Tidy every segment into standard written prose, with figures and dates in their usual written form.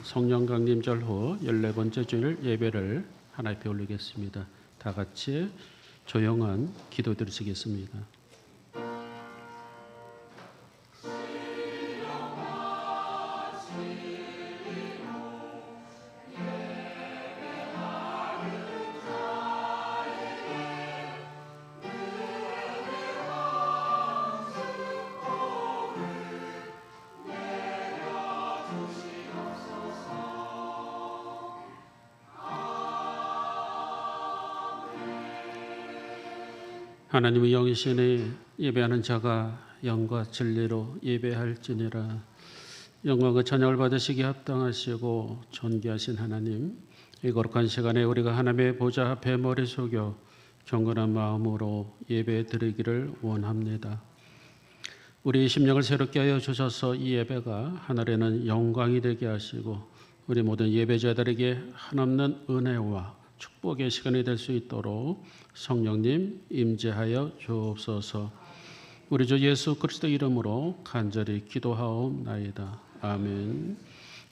성령 강림절 후 14번째 주일 예배를 하나 앞에 올리겠습니다. 다 같이 조용한 기도 드리시겠습니다. 하나님의 영이시니 예배하는 자가 영과 진리로 예배할지니라. 영광과 찬양을 받으시기에 합당하시고 존귀하신 하나님, 이 거룩한 시간에 우리가 하나님의 보좌 앞에 머리 숙여 경건한 마음으로 예배 드리기를 원합니다. 우리 심령을 새롭게 하여 주셔서 이 예배가 하늘에는 영광이 되게 하시고 우리 모든 예배자들에게 한없는 은혜와 축복의 시간이 될 수 있도록 성령님 임재하여 주옵소서. 우리 주 예수 그리스도 이름으로 간절히 기도하옵나이다. 아멘.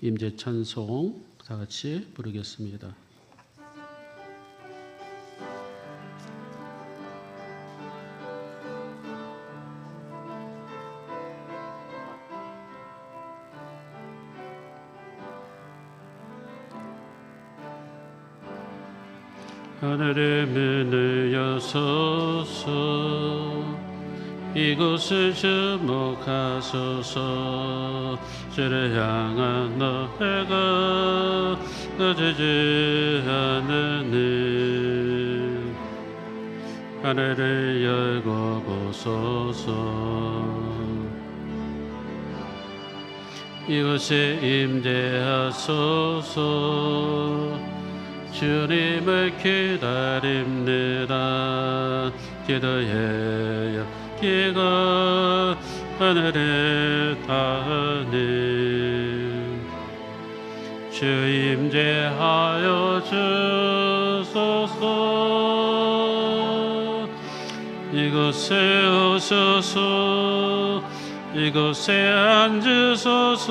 임재 찬송 다 같이 부르겠습니다. 하늘의 문을 여소서, 이곳을 주목하소서. 주를 향한 노래가 꺼지지 않으니 하늘을 열고 보소서. 이곳에 임재하소서. 주님을 기다립니다. 기도의 열기가 하늘에 닿으니 주 임재하여 주소서. 이곳에 오소서. 이곳에 앉으소서.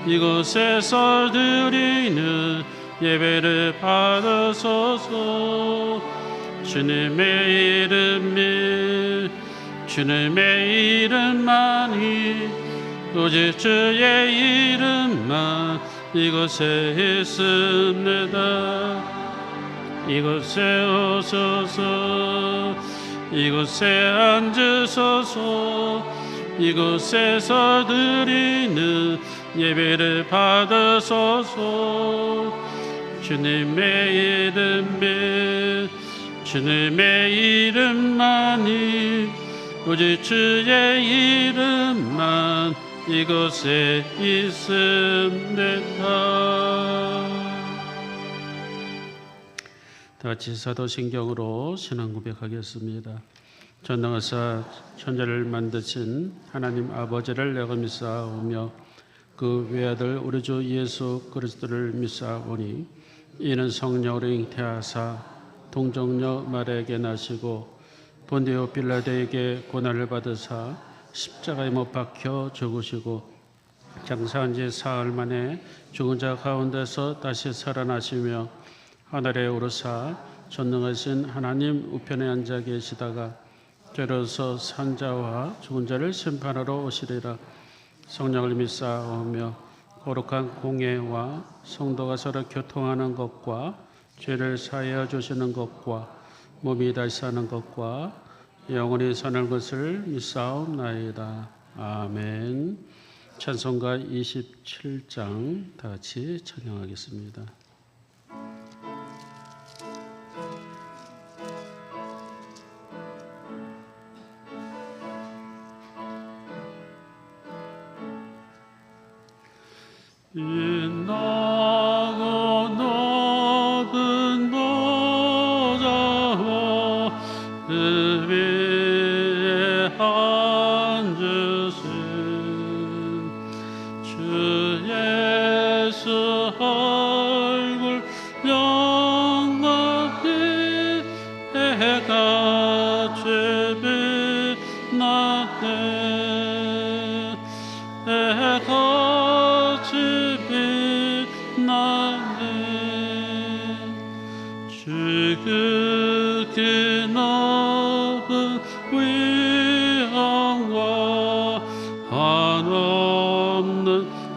이곳에서 드리는 예배를 받으소서. 주님의 이름만이, 오직 주의 이름만 이곳에 있습니다. 이곳에 오소서. 이곳에 앉으소서. 이곳에서 드리는 예배를 받으소서. 주님의 이름만이, 오직 주의 이름만 이곳에 있습니다. 다 같이 사도신경으로 신앙 고백하겠습니다. 전능하사 천지를 만드신 하나님 아버지를 내가 믿사오며 그 외아들 우리 주 예수 그리스도를 믿사오니 이는 성령으로 잉태하사 동정녀 마리아에게 나시고 본디오 빌라도에게 고난을 받으사 십자가에 못 박혀 죽으시고 장사한 지 사흘 만에 죽은 자 가운데서 다시 살아나시며 하늘에 오르사 전능하신 하나님 우편에 앉아 계시다가 때로서 산 자와 죽은 자를 심판하러 오시리라. 성령을 믿사오며 거룩한 공예와 성도가 서로 교통하는 것과 죄를 사하여 주시는 것과 몸이 다시 사는 것과 영원히 사는 것을 믿사옵나이다. 아멘. 찬송가 27장 다 같이 찬양하겠습니다. 빛나고 높은 보좌와 그 위에 앉으신 주 예수 얼굴 영광이 해같이 빛나네. 해같이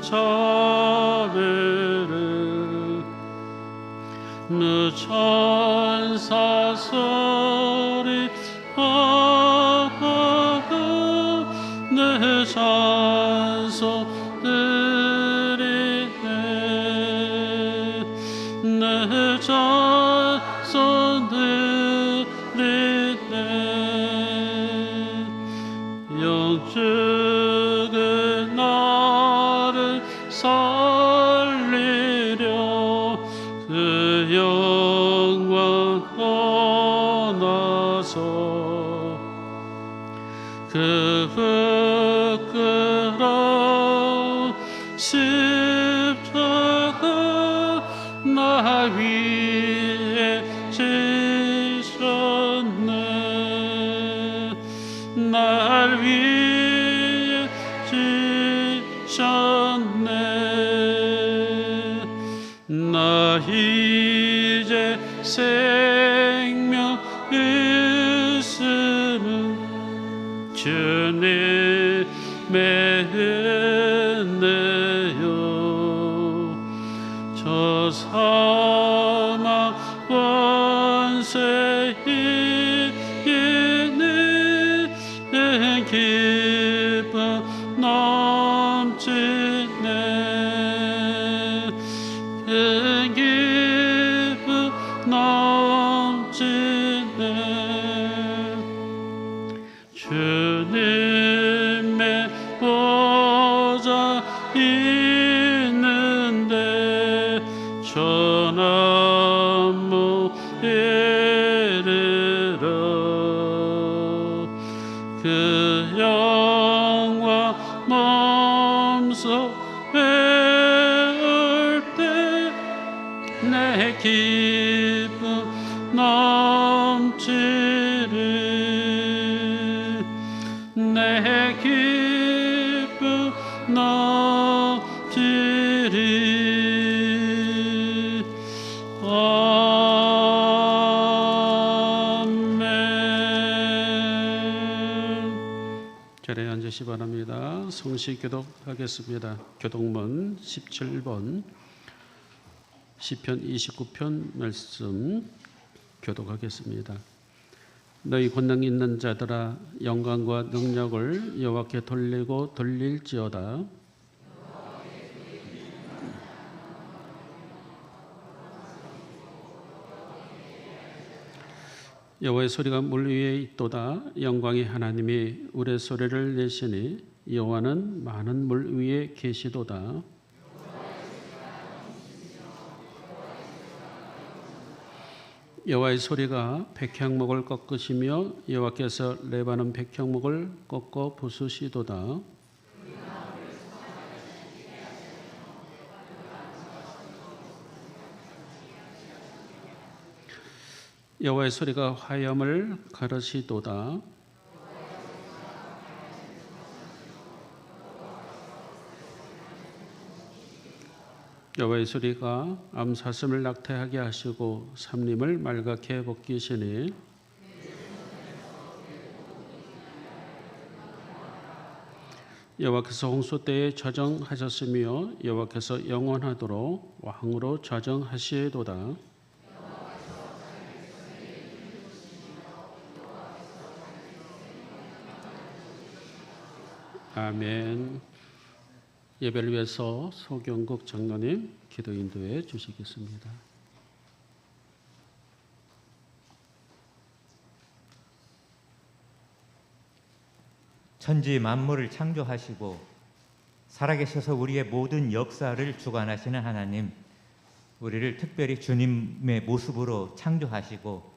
자비를 느 천사 소리 내 찬송 드리네 내 찬송 드리네 영적의 나를 살리려 그 영광 떠나서 그 부끄러운 십자가 나 위에 지셨네 날 위해 지셨네 나 이제 생명 있으는 주님의 은혜요 저 사망 권세 이기는 기쁨 넘치네 그 기쁨 넘치네 주님의 보좌 있는데 전함 못 이르러 그 영광 몸소 배울 때 내 기쁨 넘치리 내 기쁨 넘치리 아멘. 자리에 앉으시 바랍니다. 성시 교독하겠습니다. 교독문 17번 시편 29편 말씀 교독하겠습니다. 너희 권능 있는 자들아 영광과 능력을 여호와께 돌리고 돌릴지어다. 여호와의 소리가 물 위에 있도다. 영광의 하나님이 우레소리를 내시니 여호와는 많은 물 위에 계시도다. 여호와의 소리가 백향목을 꺾으시며 여호와께서 레바논 백향목을 꺾어 부수시도다. 여호와의 소리가 화염을 가르시도다. 여호와의 소리가 암사슴을 낙태하게 하시고 삼림을 말갛게 벗기시니 여호와께서 홍수 때에 저정하셨으며 여호와께서 영원하도록 왕으로 저정하시도다. 아멘. 예배를 위해서 소경국 장로님 기도 인도해 주시겠습니다. 천지 만물을 창조하시고 살아계셔서 우리의 모든 역사를 주관하시는 하나님, 우리를 특별히 주님의 모습으로 창조하시고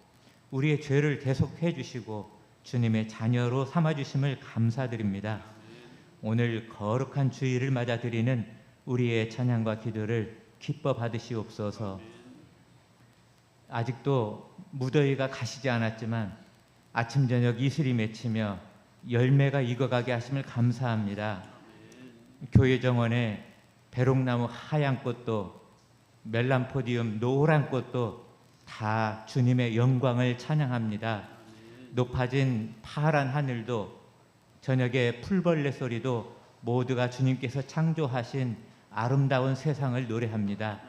우리의 죄를 대속해 주시고 주님의 자녀로 삼아주심을 감사드립니다. 오늘 거룩한 주일을 맞아드리는 우리의 찬양과 기도를 기뻐 받으시옵소서. 아직도 무더위가 가시지 않았지만 아침 저녁 이슬이 맺히며 열매가 익어가게 하심을 감사합니다. 교회 정원에 배롱나무 하얀 꽃도 멜란포디움 노란 꽃도 다 주님의 영광을 찬양합니다. 높아진 파란 하늘도 저녁에 풀벌레 소리도 모두가 주님께서 창조하신 아름다운 세상을 노래합니다.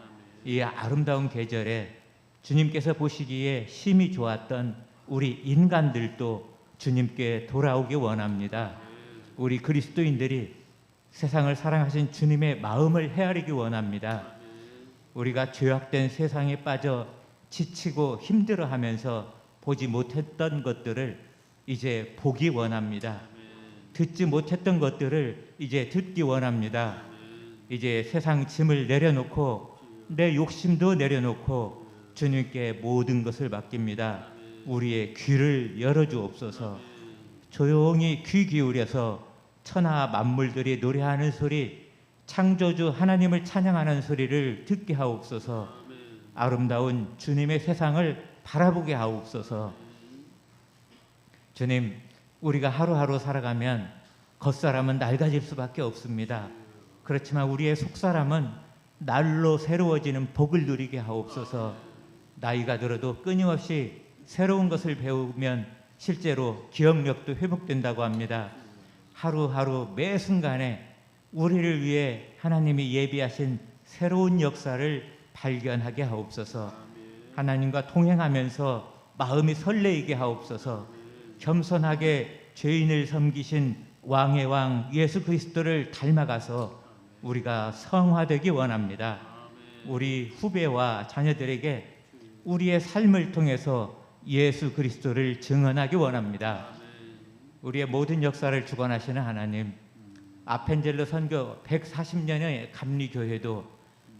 이 아름다운 계절에 주님께서 보시기에 심히 좋았던 우리 인간들도 주님께 돌아오기 원합니다. 우리 그리스도인들이 세상을 사랑하신 주님의 마음을 헤아리기 원합니다. 우리가 죄악된 세상에 빠져 지치고 힘들어하면서 보지 못했던 것들을 이제 보기 원합니다. 듣지 못했던 것들을 이제 듣기 원합니다. 이제 세상 짐을 내려놓고 내 욕심도 내려놓고 주님께 모든 것을 맡깁니다. 우리의 귀를 열어주옵소서. 조용히 귀 기울여서 천하 만물들이 노래하는 소리, 창조주 하나님을 찬양하는 소리를 듣게 하옵소서. 아름다운 주님의 세상을 바라보게 하옵소서. 주님, 우리가 하루하루 살아가면 겉사람은 낡아질 수밖에 없습니다. 그렇지만 우리의 속사람은 날로 새로워지는 복을 누리게 하옵소서. 나이가 들어도 끊임없이 새로운 것을 배우면 실제로 기억력도 회복된다고 합니다. 하루하루 매 순간에 우리를 위해 하나님이 예비하신 새로운 역사를 발견하게 하옵소서. 하나님과 동행하면서 마음이 설레이게 하옵소서. 겸손하게 죄인을 섬기신 왕의 왕 예수 그리스도를 닮아가서 우리가 성화되기 원합니다. 우리 후배와 자녀들에게 우리의 삶을 통해서 예수 그리스도를 증언하기 원합니다. 우리의 모든 역사를 주관하시는 하나님, 아펜젤러 선교 140년의 감리교회도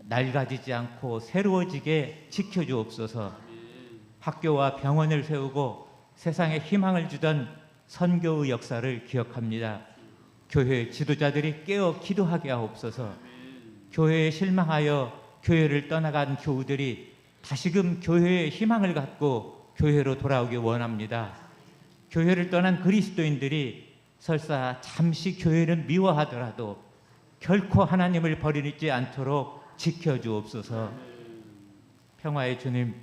낡아지지 않고 새로워지게 지켜주옵소서. 학교와 병원을 세우고 세상에 희망을 주던 선교의 역사를 기억합니다. 교회 지도자들이 깨어 기도하게 하옵소서. 교회에 실망하여 교회를 떠나간 교우들이 다시금 교회에 희망을 갖고 교회로 돌아오기 원합니다. 교회를 떠난 그리스도인들이 설사 잠시 교회를 미워하더라도 결코 하나님을 버리지 않도록 지켜주옵소서. 평화의 주님,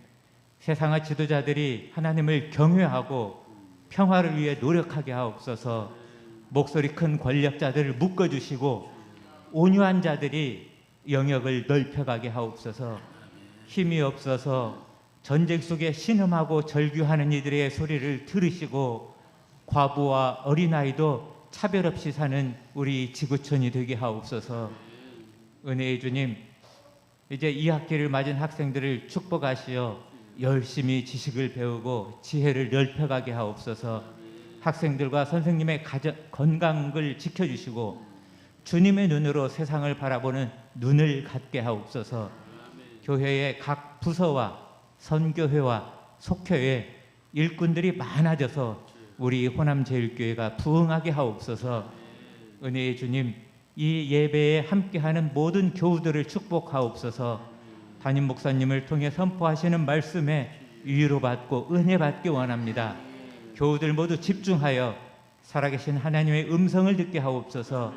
세상의 지도자들이 하나님을 경외하고 평화를 위해 노력하게 하옵소서. 목소리 큰 권력자들을 묶어주시고 온유한 자들이 영역을 넓혀가게 하옵소서. 힘이 없어서 전쟁 속에 신음하고 절규하는 이들의 소리를 들으시고 과부와 어린아이도 차별 없이 사는 우리 지구촌이 되게 하옵소서. 은혜의 주님, 이제 2학기를 맞은 학생들을 축복하시어 열심히 지식을 배우고 지혜를 넓혀가게 하옵소서. 학생들과 선생님의 건강을 지켜주시고 주님의 눈으로 세상을 바라보는 눈을 갖게 하옵소서. 교회의 각 부서와 선교회와 속회에 일꾼들이 많아져서 우리 호남제일교회가 부흥하게 하옵소서. 은혜의 주님, 이 예배에 함께하는 모든 교우들을 축복하옵소서. 담임 목사님을 통해 선포하시는 말씀에 위로받고 은혜받기 원합니다. 교우들 모두 집중하여 살아계신 하나님의 음성을 듣게 하옵소서.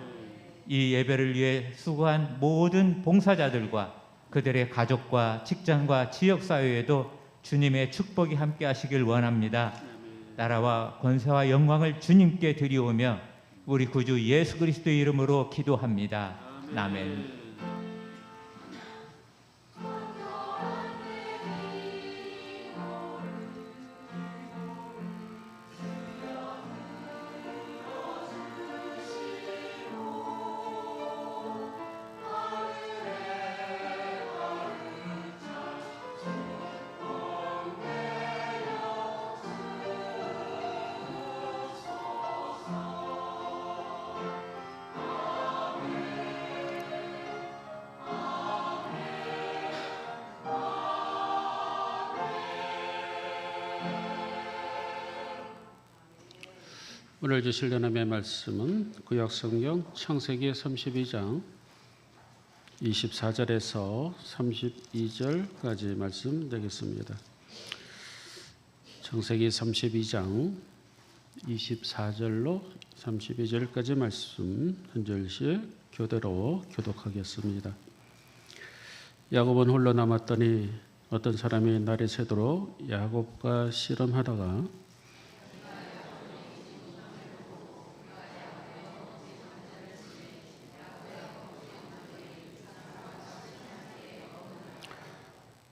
이 예배를 위해 수고한 모든 봉사자들과 그들의 가족과 직장과 지역사회에도 주님의 축복이 함께 하시길 원합니다. 나라와 권세와 영광을 주님께 드리오며 우리 구주 예수 그리스도의 이름으로 기도합니다. 아멘. 오늘 주실 하나님의 말씀은 구약성경 창세기 32장 24절에서 32절까지 말씀 되겠습니다. 창세기 32장 24절로 32절까지 말씀 한 절씩 교대로 교독하겠습니다. 야곱은 홀로 남았더니 어떤 사람이 날이 새도록 야곱과 씨름하다가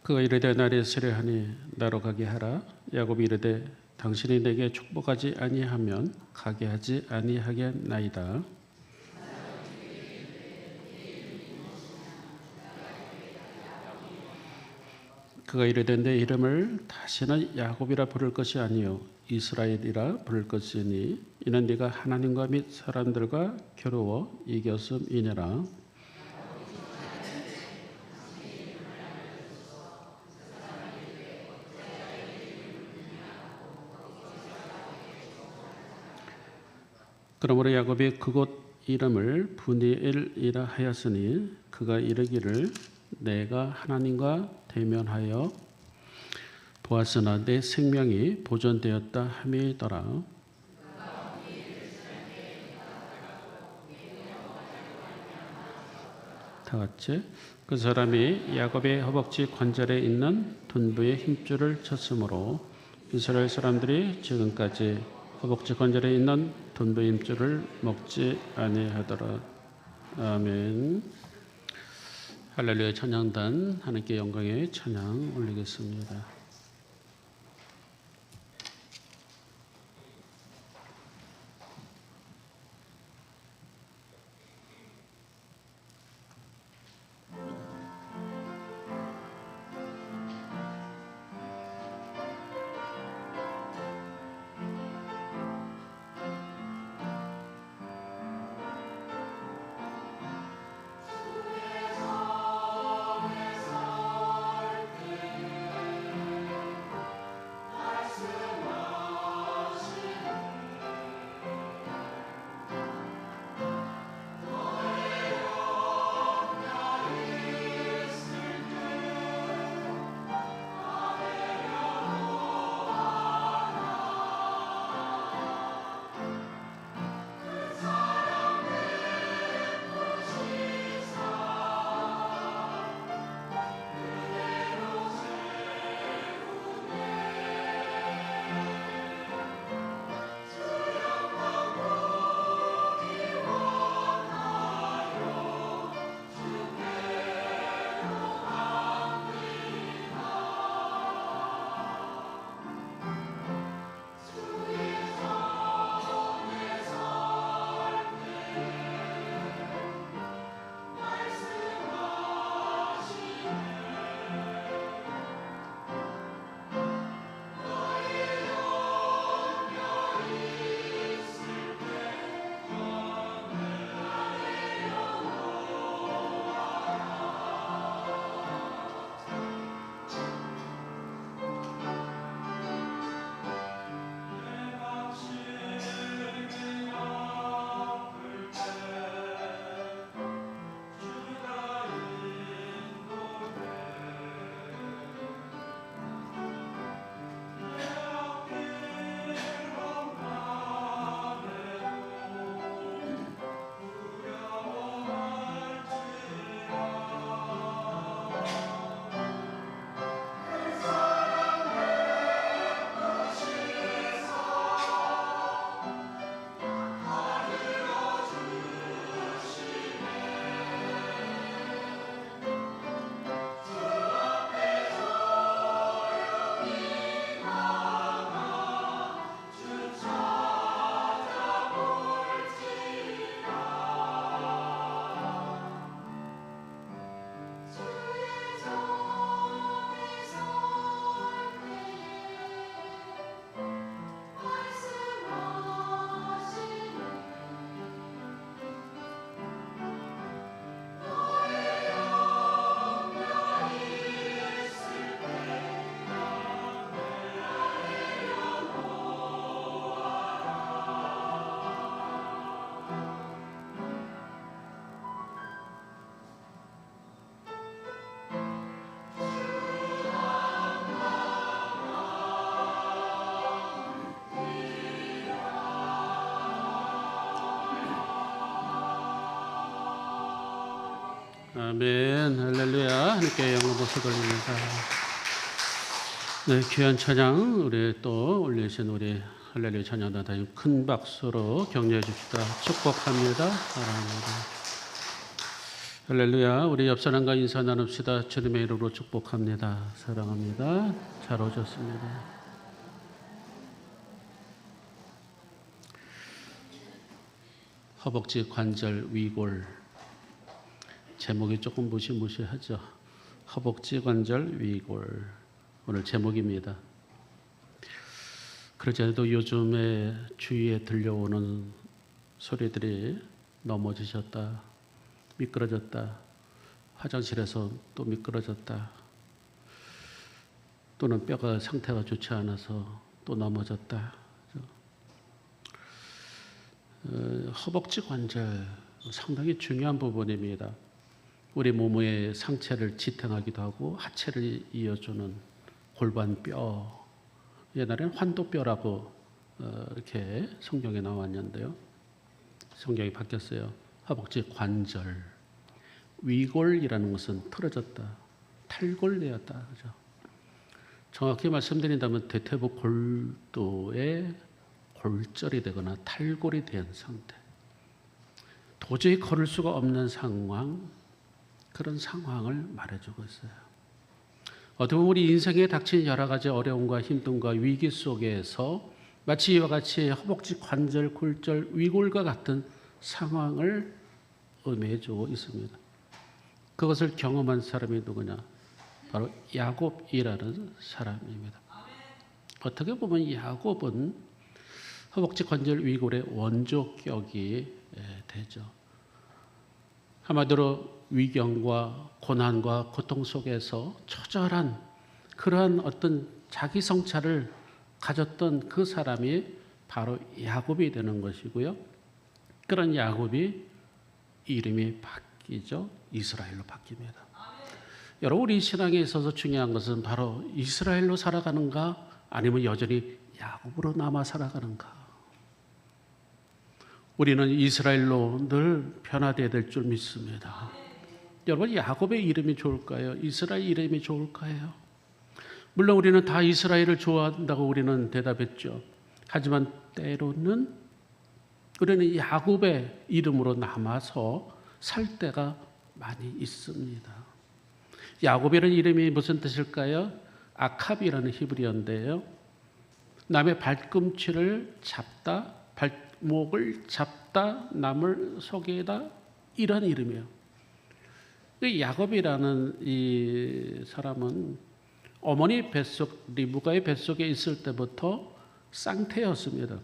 그가 이르되 나를 세례하니 나로 가게 하라. 야곱이 이르되 당신이 내게 축복하지 아니하면 가게 하지 아니하겠나이다. 그가 이르되 내 이름을 다시는 야곱이라 부를 것이 아니요 이스라엘이라 부를 것이니 이는 네가 하나님과 및 사람들과 겨루어 이겼음이니라. 그러므로 야곱이 그곳 이름을 브니엘이라 하였으니 그가 이르기를 내가 하나님과 대면하여 보았으나 내 생명이 보존되었다 함이더라. 다 같이 그 사람이 야곱의 허벅지 관절에 있는 둔부의 힘줄을 쳤으므로 이스라엘 사람들이 지금까지 허벅지 관절에 있는 둔부 힘줄을 먹지 아니하더라. 아멘. 할렐루야. 찬양단 하나님께 영광의 찬양 올리겠습니다. 아멘. 할렐루야. 하나님께 영광 모습 올립니다. 네, 귀한 찬양 우리 또 올리신 우리 할렐루야 찬양단장님 큰 박수로 격려해 줍시다. 축복합니다. 사랑합니다. 할렐루야. 우리 옆 사람과 인사 나눕시다. 주님의 이름으로 축복합니다. 사랑합니다. 잘 오셨습니다. 허벅지 관절 위골, 제목이 조금 무시무시하죠. 허벅지 관절 위골, 오늘 제목입니다. 그렇지 않아도 요즘에 주위에 들려오는 소리들이 넘어지셨다, 미끄러졌다, 화장실에서 또 미끄러졌다, 또는 뼈가 상태가 좋지 않아서 또 넘어졌다. 허벅지 관절 상당히 중요한 부분입니다. 우리 몸의 상체를 지탱하기도 하고 하체를 이어주는 골반뼈, 옛날에는 환도뼈라고 이렇게 성경에 나왔는데요. 성경이 바뀌었어요. 허벅지 관절, 위골이라는 것은 틀어졌다, 탈골되었다, 그죠? 정확히 말씀드린다면 대퇴부 골도에 골절이 되거나 탈골이 된 상태, 도저히 걸을 수가 없는 상황, 그런 상황을 말해주고 있어요. 어떻게 보면 우리 인생에 닥친 여러 가지 어려움과 힘듦과 위기 속에서 마치 이와 같이 허벅지 관절, 골절, 위골과 같은 상황을 의미해주고 있습니다. 그것을 경험한 사람이 누구냐? 바로 야곱이라는 사람입니다. 어떻게 보면 야곱은 허벅지 관절 위골의 원조격이 되죠. 한마디로 위경과 고난과 고통 속에서 처절한 그러한 어떤 자기 성찰을 가졌던 그 사람이 바로 야곱이 되는 것이고요. 그런 야곱이 이름이 바뀌죠. 이스라엘로 바뀝니다. 여러분, 우리 신앙에 있어서 중요한 것은 바로 이스라엘로 살아가는가 아니면 여전히 야곱으로 남아 살아가는가. 우리는 이스라엘로 늘 변화되어야 될 줄 믿습니다. 여러분, 야곱의 이름이 좋을까요? 이스라엘 이름이 좋을까요? 물론 우리는 다 이스라엘을 좋아한다고 우리는 대답했죠. 하지만 때로는 우리는 야곱의 이름으로 남아서 살 때가 많이 있습니다. 야곱이라는 이름이 무슨 뜻일까요? 아캅이라는 히브리어인데요. 남의 발꿈치를 잡다, 발목을 잡다, 남을 속이다, 이런 이름이에요. 야곱이라는 이 사람은 어머니 뱃속, 리브가의 뱃속에 있을 때부터 쌍태였습니다.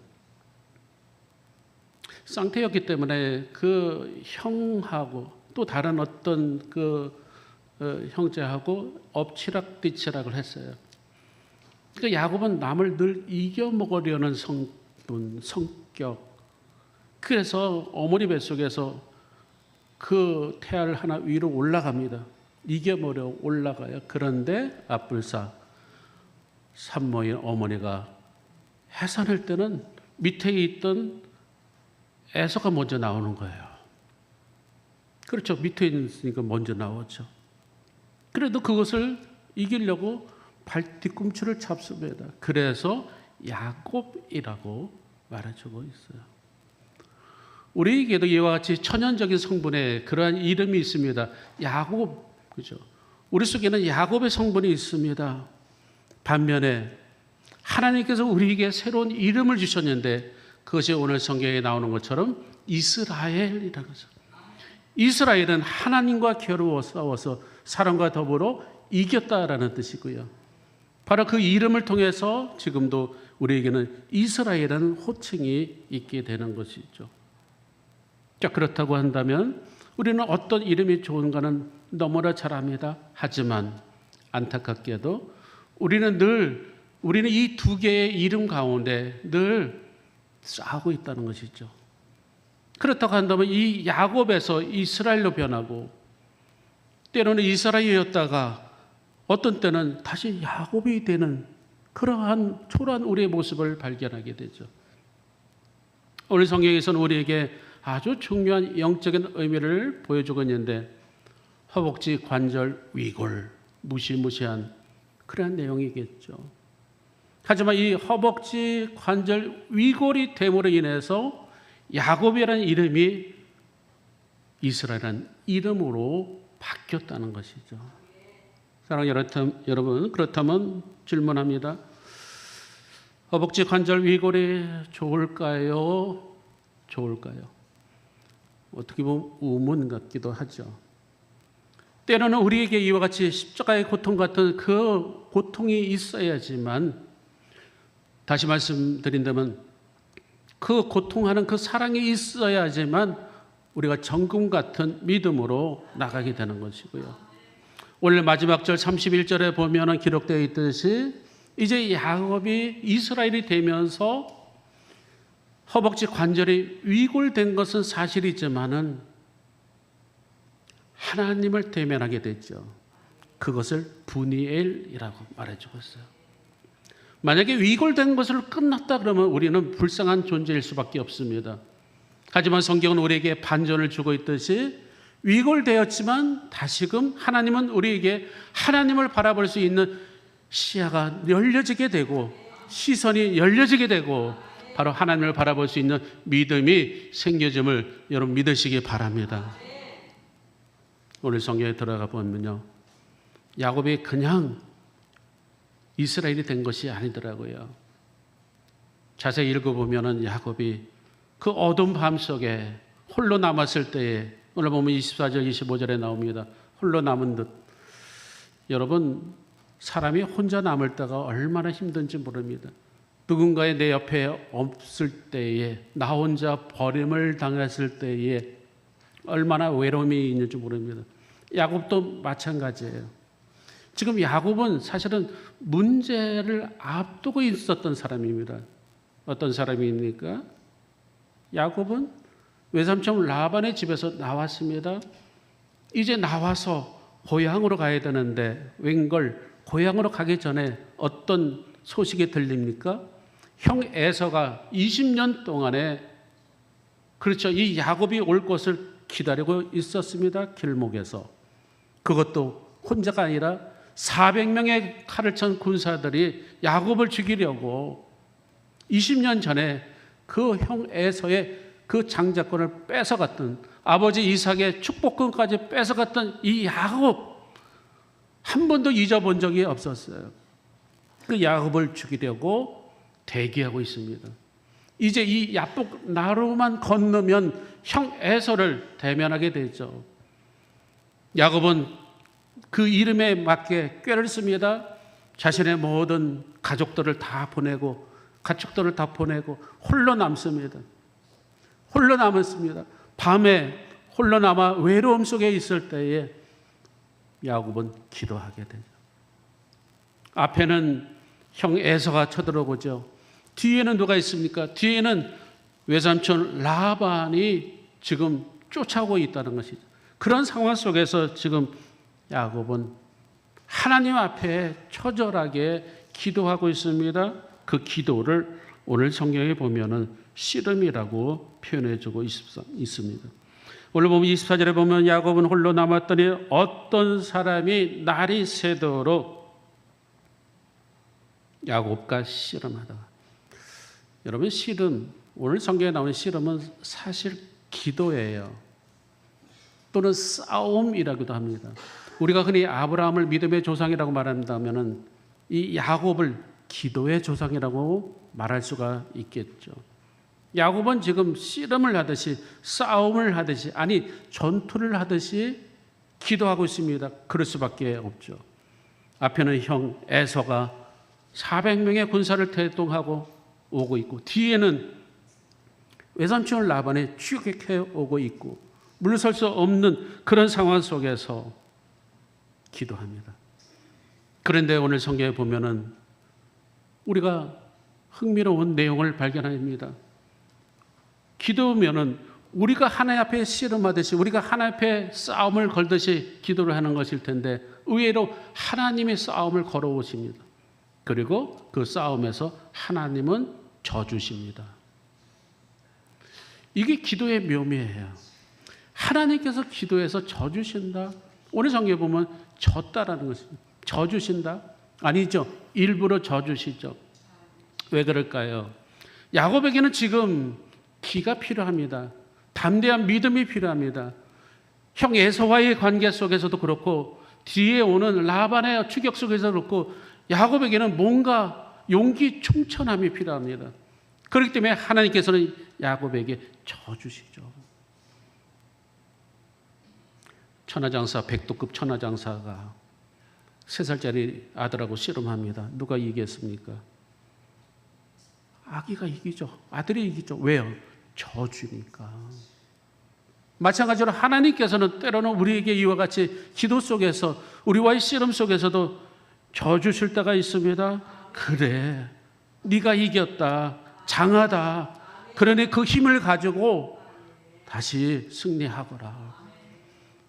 쌍태였기 때문에 그 형하고 또 다른 어떤 그 형제하고 엎치락뒤치락을 했어요. 그 야곱은 남을 늘 이겨먹으려는 성격. 그래서 어머니 뱃속에서 그 태아를 하나 위로 올라갑니다. 이겨먹으려 올라가요. 그런데 앞불사 산모인 어머니가 해산할 때는 밑에 있던 에서가 먼저 나오는 거예요. 그렇죠. 밑에 있으니까 먼저 나오죠. 그래도 그것을 이기려고 발 뒤꿈치를 잡습니다. 그래서 야곱이라고 말해주고 있어요. 우리에게도 이와 같이 천연적인 성분의 그러한 이름이 있습니다. 야곱, 그죠? 우리 속에는 야곱의 성분이 있습니다. 반면에 하나님께서 우리에게 새로운 이름을 주셨는데 그것이 오늘 성경에 나오는 것처럼 이스라엘이라는 거죠. 이스라엘은 하나님과 겨루어 싸워서 사람과 더불어 이겼다라는 뜻이고요. 바로 그 이름을 통해서 지금도 우리에게는 이스라엘이라는 호칭이 있게 되는 것이죠. 자, 그렇다고 한다면 우리는 어떤 이름이 좋은가는 너무나 잘 압니다. 하지만 안타깝게도 우리는 이 두 개의 이름 가운데 늘 싸우고 있다는 것이죠. 그렇다고 한다면 이 야곱에서 이스라엘로 변하고 때로는 이스라엘이었다가 어떤 때는 다시 야곱이 되는 그러한 초라한 우리의 모습을 발견하게 되죠. 오늘 성경에서는 우리에게 아주 중요한 영적인 의미를 보여주고 있는데 허벅지 관절 위골, 무시무시한 그런 내용이겠죠. 하지만 이 허벅지 관절 위골이 됨으로 인해서 야곱이라는 이름이 이스라엘이라는 이름으로 바뀌었다는 것이죠. 사랑하는 여러분, 그렇다면 질문합니다. 허벅지 관절 위골이 좋을까요? 좋을까요? 어떻게 보면 의문 같기도 하죠. 때로는 우리에게 이와 같이 십자가의 고통 같은 그 고통이 있어야지만, 다시 말씀드린다면 그 고통하는 그 사랑이 있어야지만 우리가 정금 같은 믿음으로 나가게 되는 것이고요. 오늘 마지막 절 31절에 보면 기록되어 있듯이 이제 야곱이 이스라엘이 되면서 허벅지 관절이 위골된 것은 사실이지만은 하나님을 대면하게 됐죠. 그것을 브니엘이라고 말해주고 있어요. 만약에 위골된 것으로 끝났다 그러면 우리는 불쌍한 존재일 수밖에 없습니다. 하지만 성경은 우리에게 반전을 주고 있듯이 위골되었지만 다시금 하나님은 우리에게 하나님을 바라볼 수 있는 시야가 열려지게 되고 시선이 열려지게 되고 바로 하나님을 바라볼 수 있는 믿음이 생겨짐을 여러분 믿으시기 바랍니다. 오늘 성경에 들어가 보면요, 야곱이 그냥 이스라엘이 된 것이 아니더라고요. 자세히 읽어보면 야곱이 그 어두운 밤 속에 홀로 남았을 때에, 오늘 보면 24절 25절에 나옵니다. 홀로 남은 듯. 여러분, 사람이 혼자 남을 때가 얼마나 힘든지 모릅니다. 누군가의 내 옆에 없을 때에, 나 혼자 버림을 당했을 때에 얼마나 외로움이 있는지 모릅니다. 야곱도 마찬가지예요. 지금 야곱은 사실은 문제를 앞두고 있었던 사람입니다. 어떤 사람입니까? 야곱은 외삼촌 라반의 집에서 나왔습니다. 이제 나와서 고향으로 가야 되는데 웬걸 고향으로 가기 전에 어떤 소식이 들립니까? 형 에서가 20년 동안에, 그렇죠, 이 야곱이 올 것을 기다리고 있었습니다. 길목에서. 그것도 혼자가 아니라 400명의 칼을 찬 군사들이 야곱을 죽이려고 20년 전에 그 형 에서의 그 장자권을 뺏어갔던, 아버지 이삭의 축복권까지 뺏어갔던 이 야곱, 한 번도 잊어본 적이 없었어요. 그 야곱을 죽이려고 대기하고 있습니다. 이제 이 야복 나루만 건너면 형 에서를 대면하게 되죠. 야곱은 그 이름에 맞게 꾀를 씁니다. 자신의 모든 가족들을 다 보내고 가축들을 다 보내고 홀로 남습니다. 홀로 남았습니다. 밤에 홀로 남아 외로움 속에 있을 때에 야곱은 기도하게 되죠. 앞에는 형 에서가 쳐들어오죠. 뒤에는 누가 있습니까? 뒤에는 외삼촌 라반이 지금 쫓아오고 있다는 것이죠. 그런 상황 속에서 지금 야곱은 하나님 앞에 처절하게 기도하고 있습니다. 그 기도를 오늘 성경에 보면은 씨름이라고 표현해주고 있습니다. 오늘 보면 24절에 보면 야곱은 홀로 남았더니 어떤 사람이 날이 새도록 야곱과 씨름하다가. 여러분, 씨름, 오늘 성경에 나오는 씨름은 사실 기도예요. 또는 싸움이라고도 합니다. 우리가 흔히 아브라함을 믿음의 조상이라고 말한다면 이 야곱을 기도의 조상이라고 말할 수가 있겠죠. 야곱은 지금 씨름을 하듯이, 싸움을 하듯이, 아니 전투를 하듯이 기도하고 있습니다. 그럴 수밖에 없죠. 앞에는 형 에서가 400명의 군사를 대동하고 오고 있고, 뒤에는 외삼촌 라반이 추격해 오고 있고, 물러설 수 없는 그런 상황 속에서 기도합니다. 그런데 오늘 성경에 보면은 우리가 흥미로운 내용을 발견합니다. 기도면은 우리가 하나님 앞에 씨름하듯이, 우리가 하나님 앞에 싸움을 걸듯이 기도를 하는 것일 텐데 의외로 하나님의 싸움을 걸어오십니다. 그리고 그 싸움에서 하나님은 져주십니다. 이게 기도의 묘미예요. 하나님께서 기도해서 져주신다. 오늘 성경에 보면 졌다라는 것입니다. 져주신다? 아니죠. 일부러 져주시죠. 왜 그럴까요? 야곱에게는 지금 기가 필요합니다. 담대한 믿음이 필요합니다. 형 에서와의 관계 속에서도 그렇고 뒤에 오는 라반의 추격 속에서 그렇고 야곱에게는 뭔가 용기 충천함이 필요합니다. 그렇기 때문에 하나님께서는 야곱에게 져주시죠. 천하장사, 백도급 천하장사가 3살짜리 아들하고 씨름합니다. 누가 이기겠습니까? 아기가 이기죠. 아들이 이기죠. 왜요? 져주니까. 마찬가지로 하나님께서는 때로는 우리에게 이와 같이 기도 속에서 우리와의 씨름 속에서도 져주실 때가 있습니다. 그래, 네가 이겼다, 장하다. 그러니 그 힘을 가지고 다시 승리하거라.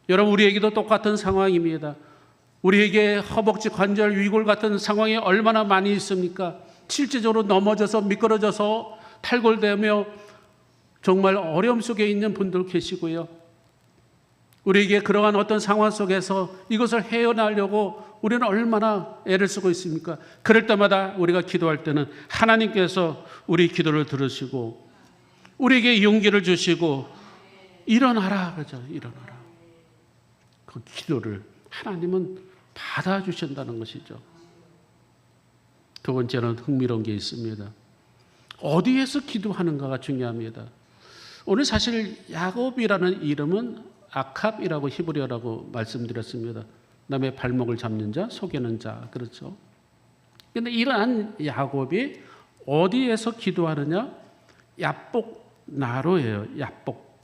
여러분, 우리에게도 똑같은 상황입니다. 우리에게 허벅지 관절 위골 같은 상황이 얼마나 많이 있습니까? 실제적으로 넘어져서 미끄러져서 탈골되며 정말 어려움 속에 있는 분들 계시고요. 우리에게 그러한 어떤 상황 속에서 이것을 헤어나려고 우리는 얼마나 애를 쓰고 있습니까? 그럴 때마다 우리가 기도할 때는 하나님께서 우리 기도를 들으시고 우리에게 용기를 주시고 일어나라 그러죠. 일어나라. 그 기도를 하나님은 받아주신다는 것이죠. 두 번째는 흥미로운 게 있습니다. 어디에서 기도하는가가 중요합니다. 오늘 사실 야곱이라는 이름은 아캅이라고 히브리어라고 말씀드렸습니다. 남의 발목을 잡는 자, 속이는 자, 그렇죠. 그런데 이러한 야곱이 어디에서 기도하느냐? 야복 나로예요. 야복.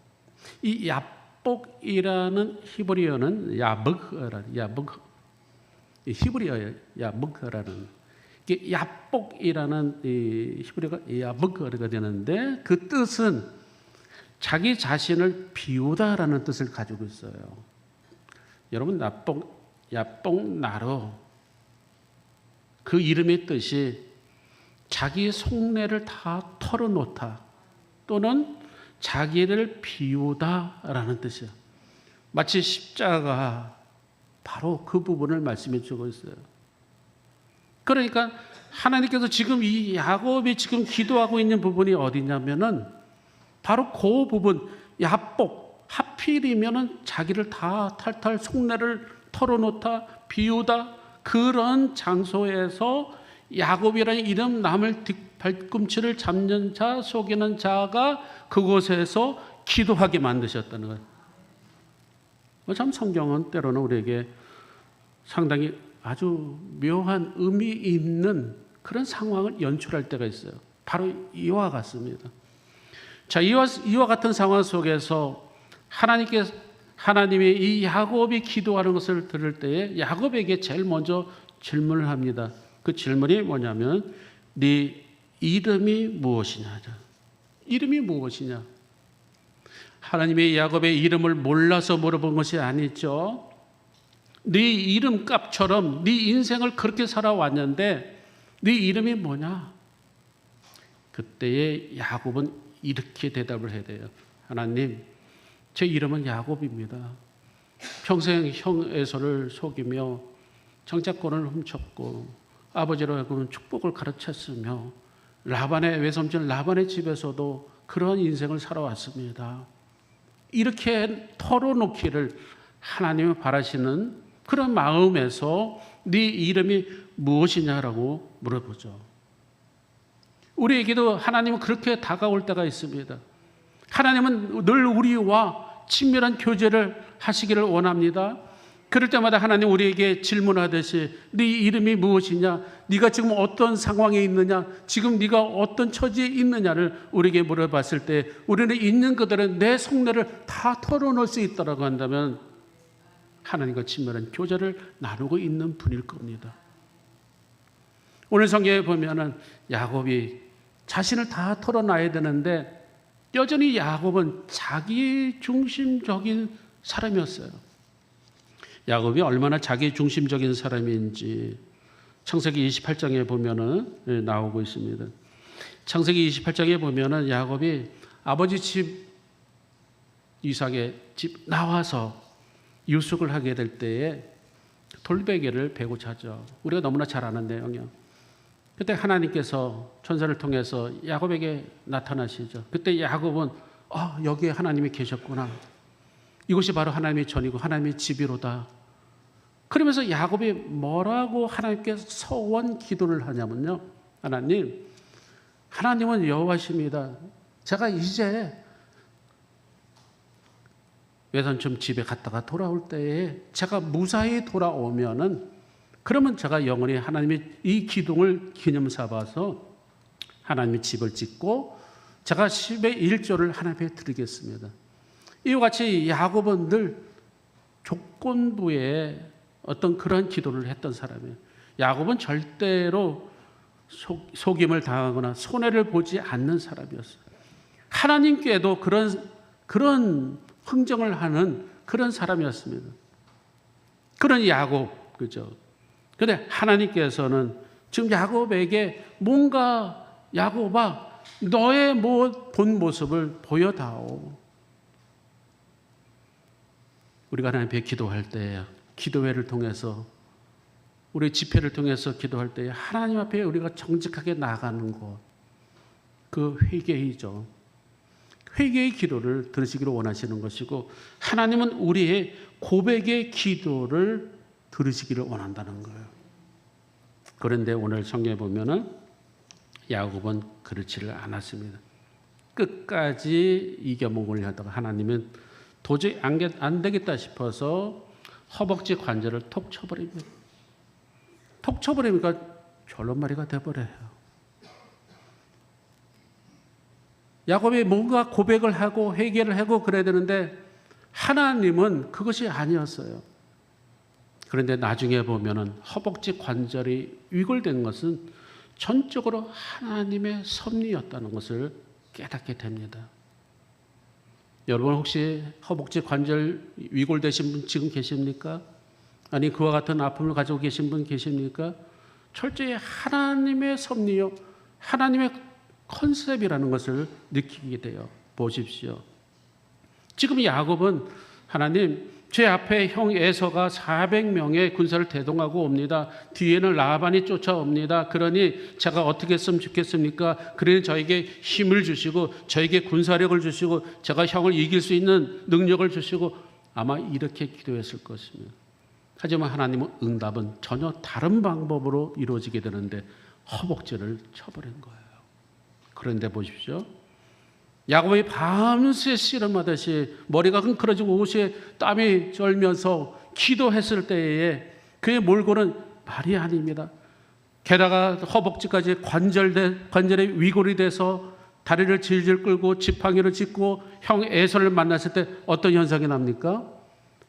이 야복이라는 히브리어는 야벅, 히브리어예요. 야벅라는. 이게 야복이라는 이 히브리어가 야벅가 되는데 그 뜻은 자기 자신을 비우다라는 뜻을 가지고 있어요. 여러분, 야복나로 그 이름의 뜻이 자기의 속내를 다 털어놓다 또는 자기를 비우다라는 뜻이에요. 마치 십자가 바로 그 부분을 말씀해 주고 있어요. 그러니까 하나님께서 지금 이 야곱이 지금 기도하고 있는 부분이 어디냐면은 바로 그 부분, 야복, 하필이면은 자기를 다 탈탈 속내를 털어놓다, 비우다, 그런 장소에서 야곱이라는 이름 남을 발꿈치를 잡는 자, 속이는 자가 그곳에서 기도하게 만드셨다는 거예요. 참 성경은 때로는 우리에게 상당히 아주 묘한 의미 있는 그런 상황을 연출할 때가 있어요. 바로 이와 같습니다. 자, 이와 같은 상황 속에서 하나님이 이 야곱이 기도하는 것을 들을 때에 야곱에게 제일 먼저 질문을 합니다. 그 질문이 뭐냐면 네 이름이 무엇이냐. 이름이 무엇이냐. 하나님이 야곱의 이름을 몰라서 물어본 것이 아니죠. 네 이름값처럼 네 인생을 그렇게 살아왔는데 네 이름이 뭐냐. 그때에 야곱은 이렇게 대답을 해야 돼요. 하나님, 제 이름은 야곱입니다. 평생 형 에서를 속이며 정착권을 훔쳤고 아버지로 하여금 축복을 가르쳤으며 라반의 외삼촌 라반의 집에서도 그런 인생을 살아왔습니다. 이렇게 털어놓기를 하나님이 바라시는 그런 마음에서 네 이름이 무엇이냐라고 물어보죠. 우리에게도 하나님은 그렇게 다가올 때가 있습니다. 하나님은 늘 우리와 친밀한 교제를 하시기를 원합니다. 그럴 때마다 하나님 우리에게 질문하듯이 네 이름이 무엇이냐, 네가 지금 어떤 상황에 있느냐, 지금 네가 어떤 처지에 있느냐를 우리에게 물어봤을 때 우리는 있는 그대로 내 속내를 다 털어놓을 수 있다고 한다면 하나님과 친밀한 교제를 나누고 있는 분일 겁니다. 오늘 성경에 보면은 야곱이 자신을 다 털어놔야 되는데 여전히 야곱은 자기 중심적인 사람이었어요. 야곱이 얼마나 자기 중심적인 사람인지 창세기 28장에 보면은 나오고 있습니다. 창세기 28장에 보면은 야곱이 아버지 집 이삭의 집 나와서 유숙을 하게 될 때에 돌베개를 베고 자죠. 우리가 너무나 잘 아는 내용이요. 그때 하나님께서 천사를 통해서 야곱에게 나타나시죠. 그때 야곱은 여기에 하나님이 계셨구나. 이것이 바로 하나님의 전이고 하나님의 집이로다. 그러면서 야곱이 뭐라고 하나님께 서원 기도를 하냐면요. 하나님은 여호와십니다. 제가 이제 외삼촌 집에 갔다가 돌아올 때에 제가 무사히 돌아오면은 그러면 제가 영원히 하나님의 이 기둥을 기념 삼아서 하나님의 집을 짓고 제가 10의 1조를 하나님께 드리겠습니다. 이와 같이 야곱은 늘 조건부에 어떤 그런 기도를 했던 사람이에요. 야곱은 절대로 속임을 당하거나 손해를 보지 않는 사람이었어요. 하나님께도 그런 흥정을 하는 그런 사람이었습니다. 그런 야곱, 그죠? 근데 하나님께서는 지금 야곱에게 뭔가 야곱아, 너의 본 모습을 보여다오. 우리가 하나님 앞에 기도할 때, 기도회를 통해서, 우리 집회를 통해서 기도할 때 하나님 앞에 우리가 정직하게 나가는 것, 그 회개이죠. 회개의 기도를 들으시기를 원하시는 것이고, 하나님은 우리의 고백의 기도를 들으시기를 원한다는 거예요. 그런데 오늘 성경에 보면은 야곱은 그렇지를 않았습니다. 끝까지 이겨먹으려 하다가 하나님은 도저히 안 되겠다 싶어서 허벅지 관절을 톡 쳐버립니다. 톡 쳐버리니까 절름말이가 돼버려요. 야곱이 뭔가 고백을 하고 회개를 하고 그래야 되는데 하나님은 그것이 아니었어요. 그런데 나중에 보면은 허벅지 관절이 위골된 것은 전적으로 하나님의 섭리였다는 것을 깨닫게 됩니다. 여러분 혹시 허벅지 관절 위골되신 분 지금 계십니까? 아니 그와 같은 아픔을 가지고 계신 분 계십니까? 철저히 하나님의 섭리요, 하나님의 컨셉이라는 것을 느끼게 돼요. 보십시오. 지금 야곱은 하나님, 제 앞에 형 에서가 400명의 군사를 대동하고 옵니다. 뒤에는 라반이 쫓아옵니다. 그러니 제가 어떻게 했으면 좋겠습니까? 그러니 저에게 힘을 주시고 저에게 군사력을 주시고 제가 형을 이길 수 있는 능력을 주시고 아마 이렇게 기도했을 것입니다. 하지만 하나님은 응답은 전혀 다른 방법으로 이루어지게 되는데 허벅지를 쳐버린 거예요. 그런데 보십시오. 야곱이 밤새 씨름하듯이 머리가 흥크러지고 옷에 땀이 절면서 기도했을 때에 그의 몰골은 말이 아닙니다. 게다가 허벅지까지 관절에 위골이 돼서 다리를 질질 끌고 지팡이를 짚고 형 에서를 만났을 때 어떤 현상이 납니까?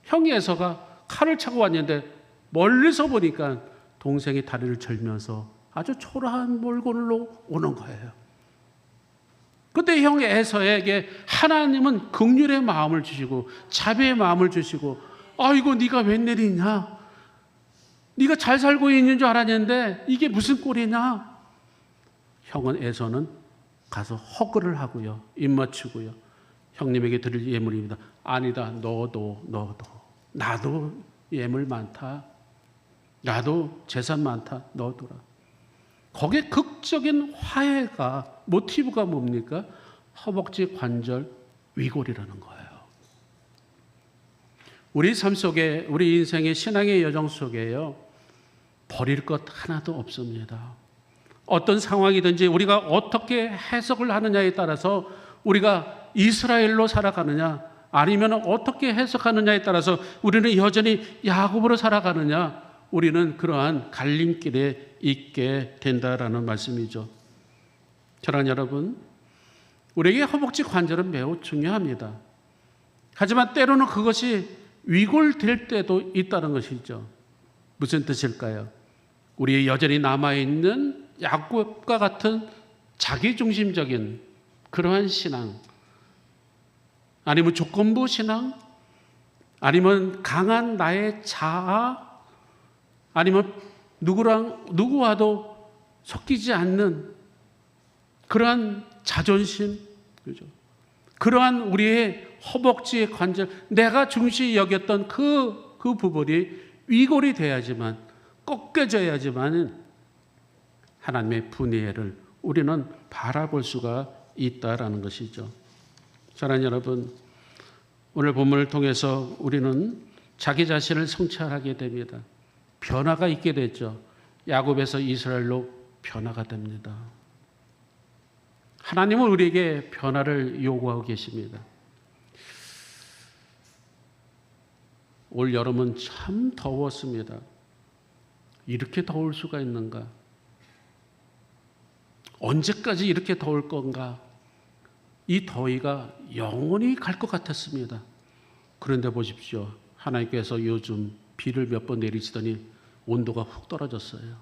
형 에서가 칼을 차고 왔는데 멀리서 보니까 동생이 다리를 절면서 아주 초라한 몰골로 오는 거예요. 그때 형 에서에게 하나님은 긍휼의 마음을 주시고 자비의 마음을 주시고 아이고 네가 웬일이냐, 네가 잘 살고 있는 줄 알았는데 이게 무슨 꼴이냐. 형은 에서는 가서 허그를 하고요, 입 맞추고요, 형님에게 드릴 예물입니다. 아니다, 너도 나도 예물 많다, 나도 재산 많다, 너도라. 거기에 극적인 화해가, 모티브가 뭡니까? 허벅지 관절 위골이라는 거예요. 우리 삶 속에, 우리 인생의 신앙의 여정 속에요, 버릴 것 하나도 없습니다. 어떤 상황이든지 우리가 어떻게 해석을 하느냐에 따라서 우리가 이스라엘로 살아가느냐 아니면 어떻게 해석하느냐에 따라서 우리는 여전히 야곱으로 살아가느냐, 우리는 그러한 갈림길에 있게 된다라는 말씀이죠. 사랑하는 여러분, 우리에게 허벅지 관절은 매우 중요합니다. 하지만 때로는 그것이 위골될 때도 있다는 것이죠. 무슨 뜻일까요? 우리의 여전히 남아있는 야곱과 같은 자기중심적인 그러한 신앙, 아니면 조건부 신앙, 아니면 강한 나의 자아, 아니면 누구와도 섞이지 않는 그러한 자존심, 그죠? 그러한 우리의 허벅지의 관절, 내가 중시 여겼던 그 부분이 위골이 돼야지만, 꺾여져야지만 하나님의 분의를 우리는 바라볼 수가 있다라는 것이죠. 사랑하는 여러분, 오늘 본문을 통해서 우리는 자기 자신을 성찰하게 됩니다. 변화가 있게 됐죠. 야곱에서 이스라엘로 변화가 됩니다. 하나님은 우리에게 변화를 요구하고 계십니다. 올 여름은 참 더웠습니다. 이렇게 더울 수가 있는가? 언제까지 이렇게 더울 건가? 이 더위가 영원히 갈 것 같았습니다. 그런데 보십시오. 하나님께서 요즘 비를 몇 번 내리시더니 온도가 훅 떨어졌어요.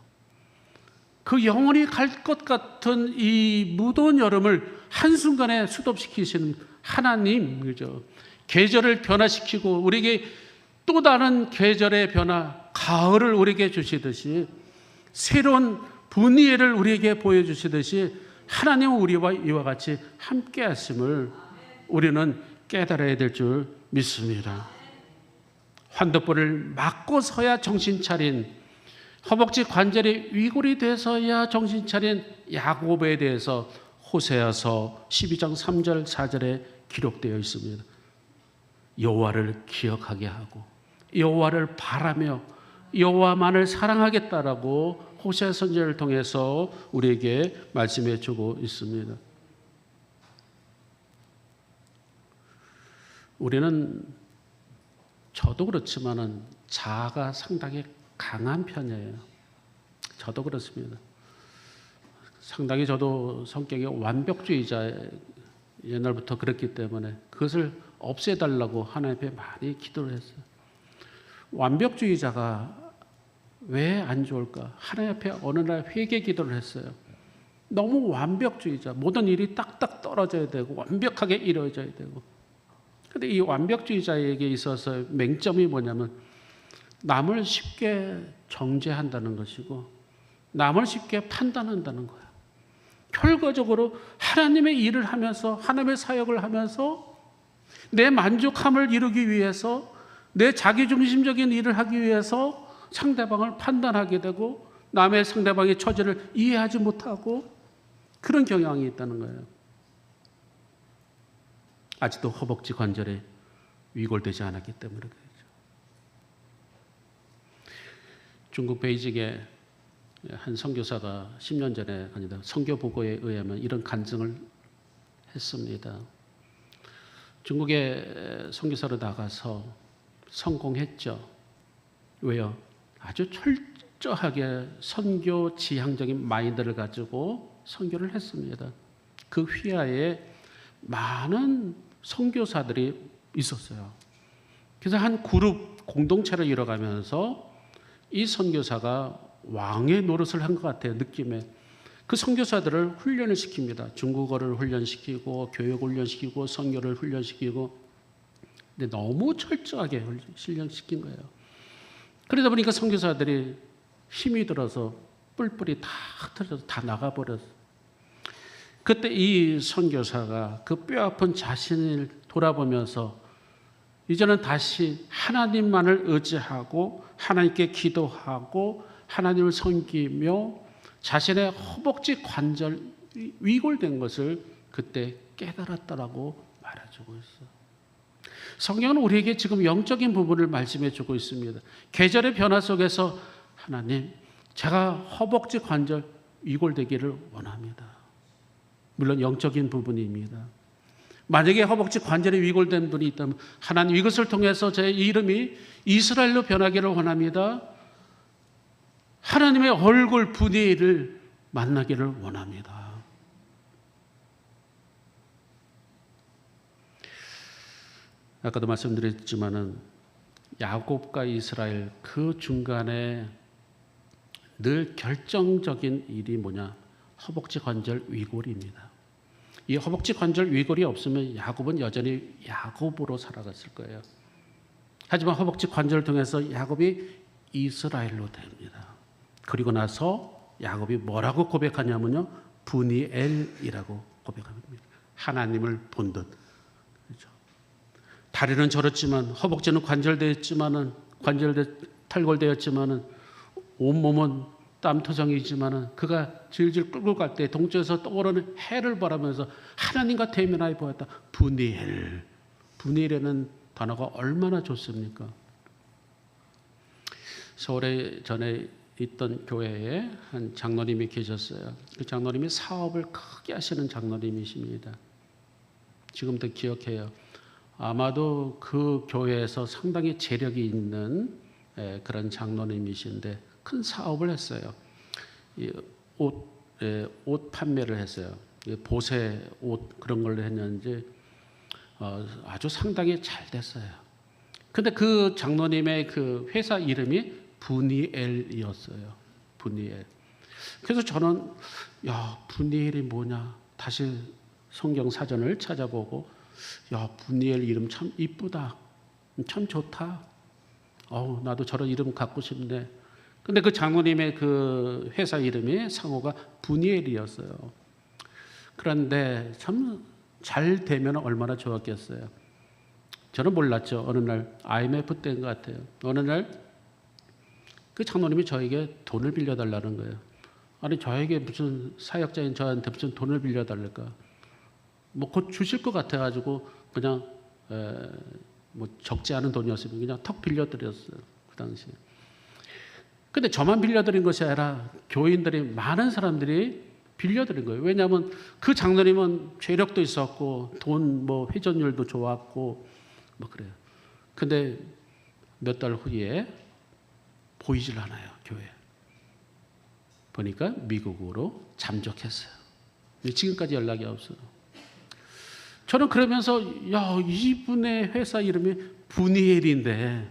그 영원히 갈 것 같은 이 무더운 여름을 한순간에 수습시키시는 하나님, 그죠? 계절을 변화시키고 우리에게 또 다른 계절의 변화, 가을을 우리에게 주시듯이 새로운 분위기를 우리에게 보여주시듯이 하나님은 우리와 이와 같이 함께 하심을 우리는 깨달아야 될 줄 믿습니다. 환도불을 맞고 서야 정신 차린, 허벅지 관절이 위골이 돼서야 정신 차린 야곱에 대해서 호세아서 12장 3절 4절에 기록되어 있습니다. 여호와를 기억하게 하고 여호와를 바라며 여호와만을 사랑하겠다라고 호세아 선지자를 통해서 우리에게 말씀해 주고 있습니다. 우리는 저도 그렇지만은 자아가 상당히 강한 편이에요. 저도 그렇습니다. 상당히 저도 성격이 완벽주의자, 옛날부터 그랬기 때문에 그것을 없애달라고 하나님 앞에 많이 기도를 했어요. 완벽주의자가 왜 안 좋을까? 하나님 앞에 어느 날 회개 기도를 했어요. 너무 완벽주의자, 모든 일이 딱딱 떨어져야 되고 완벽하게 이루어져야 되고. 그런데 이 완벽주의자에게 있어서 맹점이 뭐냐면 남을 쉽게 정죄한다는 것이고 남을 쉽게 판단한다는 거예요. 결과적으로 하나님의 일을 하면서 하나님의 사역을 하면서 내 만족함을 이루기 위해서 내 자기중심적인 일을 하기 위해서 상대방을 판단하게 되고 남의 상대방의 처지를 이해하지 못하고 그런 경향이 있다는 거예요. 아직도 허벅지 관절에 위골되지 않았기 때문에 그렇죠. 중국 베이징에 한 선교사가 10년 전에 아니다 선교 보고에 의하면 이런 간증을 했습니다. 중국에 선교사로 나가서 성공했죠. 왜요? 아주 철저하게 선교 지향적인 마인드를 가지고 선교를 했습니다. 그 휘하에 많은 선교사들이 있었어요. 그래서 한 그룹 공동체를 이뤄가면서 이 선교사가 왕의 노릇을 한 것 같아요. 느낌에. 그 선교사들을 훈련을 시킵니다. 중국어를 훈련시키고 교육 훈련시키고 선교를 훈련시키고 근데 너무 철저하게 훈련시킨 거예요. 그러다 보니까 선교사들이 힘이 들어서 뿔뿔이 다 흩어져서 다 나가버렸어요. 그때 이 선교사가 그 뼈아픈 자신을 돌아보면서 이제는 다시 하나님만을 의지하고 하나님께 기도하고 하나님을 섬기며 자신의 허벅지 관절 위골된 것을 그때 깨달았다라고 말해주고 있어요. 성경은 우리에게 지금 영적인 부분을 말씀해 주고 있습니다. 계절의 변화 속에서 하나님, 제가 허벅지 관절 위골되기를 원합니다. 물론 영적인 부분입니다. 만약에 허벅지 관절이 위골된 분이 있다면 하나님 이것을 통해서 제 이름이 이스라엘로 변하기를 원합니다. 하나님의 얼굴 분위기를 만나기를 원합니다. 아까도 말씀드렸지만은 야곱과 이스라엘 그 중간에 늘 결정적인 일이 뭐냐? 허벅지 관절 위골입니다. 이 허벅지 관절 위골이 없으면 야곱은 여전히 야곱으로 살아갔을 거예요. 하지만 허벅지 관절을 통해서 야곱이 이스라엘로 됩니다. 그리고 나서 야곱이 뭐라고 고백하냐면요. 분이엘이라고 고백합니다. 하나님을 본 듯. 그렇죠. 다리는 저렇지만 허벅지는 탈골되었지만은 온몸은 땀터정이지만은 그가 질질 끌고 갈 때 동쪽에서 떠오르는 해를 바라면서 하나님과 대면하여 보았다. 분이엘. 분이엘에는 단어가 얼마나 좋습니까? 서울에 전에 있던 교회에 한 장로님이 계셨어요. 그 장로님이 사업을 크게 하시는 장로님이십니다. 지금도 기억해요. 아마도 그 교회에서 상당히 재력이 있는 그런 장로님이신데 큰 사업을 했어요. 옷 판매를 했어요. 보세 옷 그런 걸로 했는지 아주 상당히 잘 됐어요. 근데 그 장로님의 그 회사 이름이 브니엘이었어요. 브니엘. 그래서 저는 브니엘이 뭐냐 다시 성경 사전을 찾아보고 브니엘 이름 참 이쁘다, 참 좋다. 나도 저런 이름 갖고 싶네. 근데 그 장로님의 그 회사 이름이 상호가 브니엘이었어요. 그런데 참 잘 되면 얼마나 좋았겠어요. 저는 몰랐죠. 어느 날 IMF 때인 것 같아요. 어느 날 그 장로님이 저에게 돈을 빌려달라는 거예요. 아니 저에게 무슨 사역자인 저한테 무슨 돈을 빌려달랄까? 뭐 곧 주실 것 같아가지고 그냥 뭐 적지 않은 돈이었으면 그냥 턱 빌려드렸어요. 그 당시에. 근데 저만 빌려드린 것이 아니라 교인들이 많은 사람들이 빌려드린 거예요. 왜냐하면 그 장로님은 재력도 있었고 돈 뭐 회전율도 좋았고 뭐 그래요. 근데 몇 달 후에 보이질 않아요. 교회. 보니까 미국으로 잠적했어요. 지금까지 연락이 없어요. 저는 그러면서 이분의 회사 이름이 브니엘인데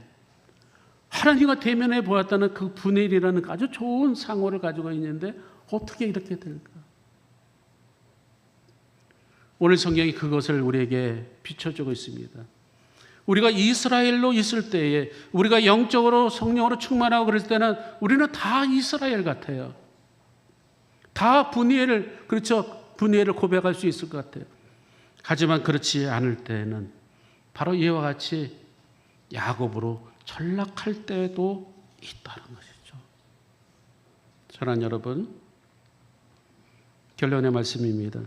하나님과 대면해 보았다는 그 브니엘이라는 아주 좋은 상호를 가지고 있는데 어떻게 이렇게 될까? 오늘 성경이 그것을 우리에게 비춰주고 있습니다. 우리가 이스라엘로 있을 때에 우리가 영적으로 성령으로 충만하고 그럴 때는 우리는 다 이스라엘 같아요. 다 브니엘을 고백할 수 있을 것 같아요. 하지만 그렇지 않을 때는 바로 이와 같이 야곱으로 전락할 때도 있다는 것이죠. 사랑하는 여러분, 결론의 말씀입니다.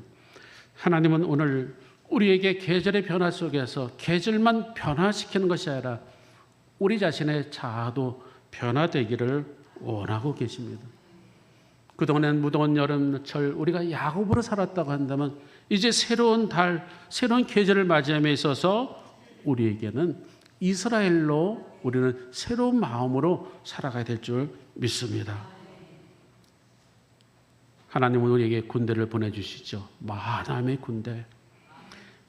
하나님은 오늘 우리에게 계절의 변화 속에서 계절만 변화시키는 것이 아니라 우리 자신의 자아도 변화되기를 원하고 계십니다. 그동안엔 무더운 여름철 우리가 야곱으로 살았다고 한다면 이제 새로운 달, 새로운 계절을 맞이함에 있어서 우리에게는 이스라엘로 우리는 새로운 마음으로 살아가야 될 줄 믿습니다. 하나님은 우리에게 군대를 보내주시죠. 마하나임의 군대.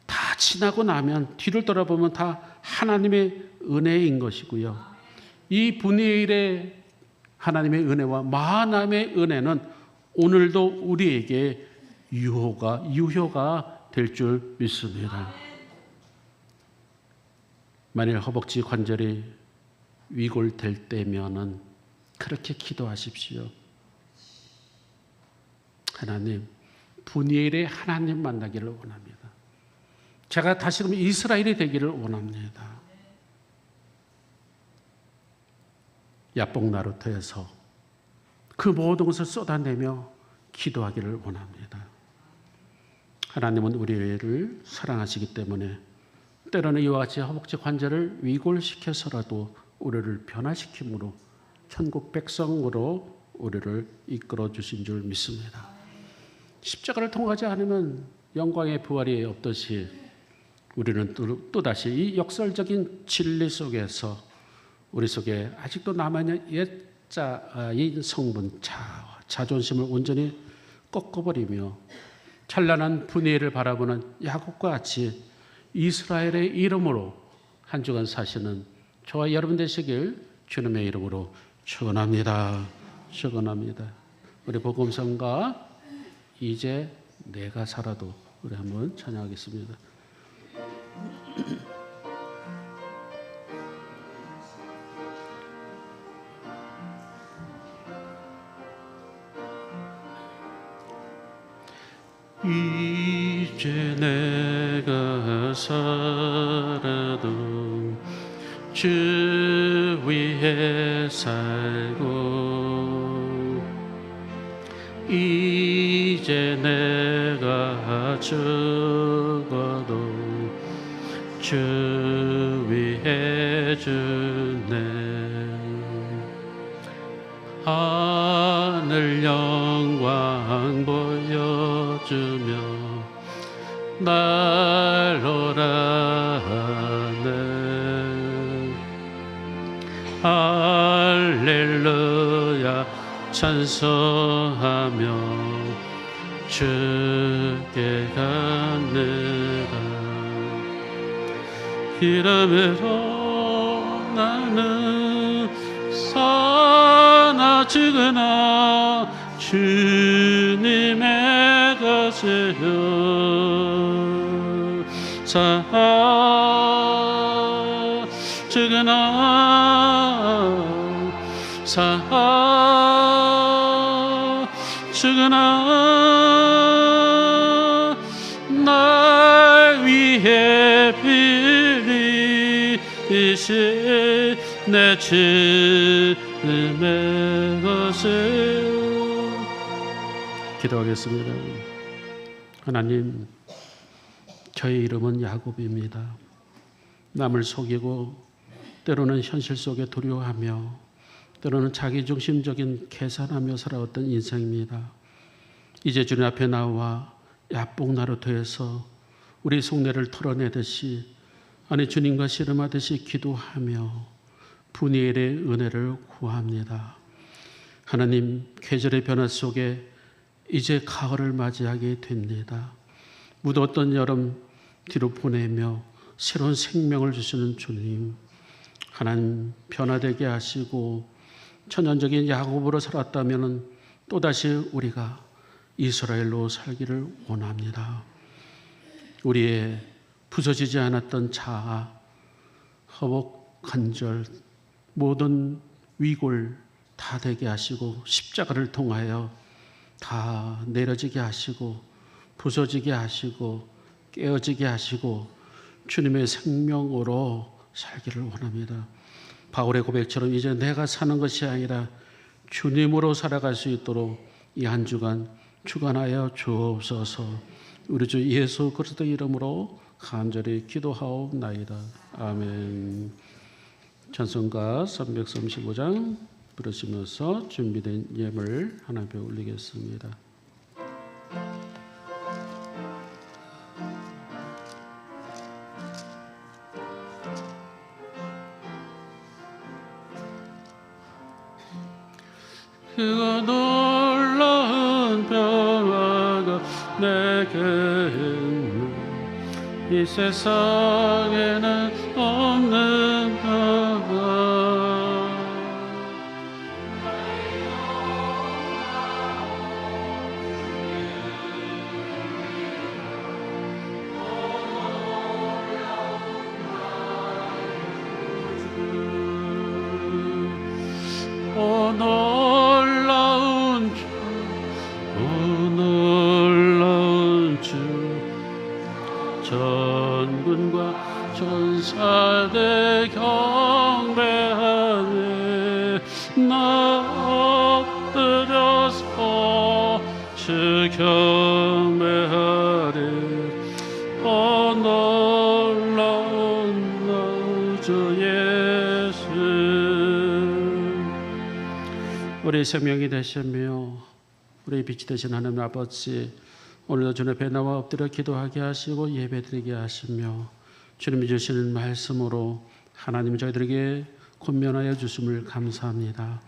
다 지나고 나면 뒤를 돌아보면 다 하나님의 은혜인 것이고요. 이 브니엘의 하나님의 은혜와 마하나임의 은혜는 오늘도 우리에게 유효가 될 줄 믿습니다. 만일 허벅지 관절이 위골될 때면은 그렇게 기도하십시오. 하나님, 브니엘의 하나님 만나기를 원합니다. 제가 다시금 이스라엘이 되기를 원합니다. 야복나루터에서 그 모든 것을 쏟아내며 기도하기를 원합니다. 하나님은 우리를 사랑하시기 때문에 때로는 이와 같이 허벅지 관절을 위골시켜서라도 우리를 변화시킴으로 천국 백성으로 우리를 이끌어 주신 줄 믿습니다. 십자가를 통하지 않으면 영광의 부활이 없듯이 우리는 또다시 이 역설적인 진리 속에서 우리 속에 아직도 남아있는 옛자의 성분, 자존심을 온전히 꺾어버리며 찬란한 분위기를 바라보는 야곱과 같이 이스라엘의 이름으로 한 주간 사시는 저와 여러분 되시길 주님의 이름으로 축원합니다. 축원합니다. 우리 복음성가 이제 내가 살아도 우리 한번 찬양하겠습니다. 이제 내가 살아도 주 위에 살고 이제 내가 죽어도 주 위에 주네 하늘 영광 보여주며 날로라네 할렐루야 찬송하며 주께 갔느라 이름으로 나는 사나지구나 주님의 것이요 사주구나 날 위해 빌리신 내 주님의 것이요. 기도하겠습니다. 하나님, 저의 이름은 야곱입니다. 남을 속이고 때로는 현실 속에 두려워하며 때로는 자기중심적인 계산하며 살아왔던 인생입니다. 이제 주님 앞에 나와 야복나루터에서 우리 속내를 털어내듯이 아니 주님과 씨름하듯이 기도하며 분이엘의 은혜를 구합니다. 하나님, 계절의 변화 속에 이제 가을을 맞이하게 됩니다. 묻었던 여름 뒤로 보내며 새로운 생명을 주시는 주님, 하나님 변화되게 하시고 천연적인 야곱으로 살았다면 또다시 우리가 이스라엘로 살기를 원합니다. 우리의 부서지지 않았던 자아, 허복, 간절, 모든 위골 다 되게 하시고 십자가를 통하여 다 내려지게 하시고 부서지게 하시고 깨어지게 하시고 주님의 생명으로 살기를 원합니다. 바울의 고백처럼 이제 내가 사는 것이 아니라 주님으로 살아갈 수 있도록 이 한 주간 주관하여 주옵소서. 우리 주 예수 그리스도 이름으로 간절히 기도하옵나이다. 아멘. 찬송가 335장 부르시면서 준비된 예물 하나님께 올리겠습니다. 그가 놀라운 평화가 내게 있는 이 세상에는 없는 평화 놀라운 주 전군과 전사대 경배하네 나 엎드려서 주 경배하리 놀라운 주 예수. 우리 생명이 되시며 우리 빛이 되신 하나님 아버지, 오늘도 주님 앞에 나와 엎드려 기도하게 하시고 예배드리게 하시며 주님이 주시는 말씀으로 하나님 저희들에게 권면하여 주심을 감사합니다.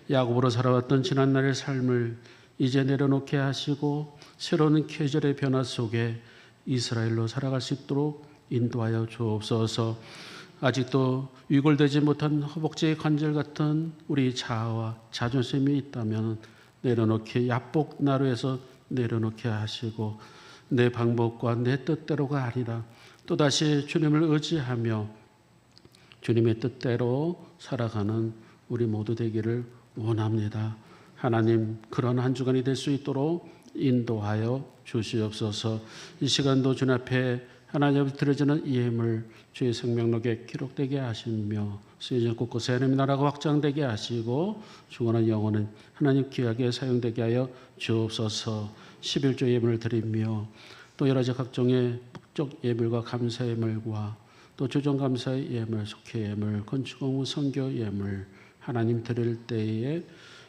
야곱으로 살아왔던 지난날의 삶을 이제 내려놓게 하시고 새로운 계절의 변화 속에 이스라엘로 살아갈 수 있도록 인도하여 주옵소서. 아직도 위골되지 못한 허벅지의 관절 같은 우리 자아와 자존심이 있다면 내려놓게 야복나루에서 내려놓게 하시고 내 방법과 내 뜻대로가 아니라 또다시 주님을 의지하며 주님의 뜻대로 살아가는 우리 모두 되기를 원합니다. 하나님, 그런 한 주간이 될 수 있도록 인도하여 주시옵소서. 이 시간도 주님 앞에 하나님 앞에 드려지는 예물 주의 생명록에 기록되게 하시며 쓰여진 곳곳에 하나님의 나라가 확장되게 하시고 중원한 영혼은 하나님 귀하게 사용되게 하여 주옵소서. 11조 예물을 드리며 또 여러 가지 각종의 목적 예물과 감사 예물과 또 주정감사의 예물, 속회 예물, 건축공무 선교 예물 하나님 드릴 때에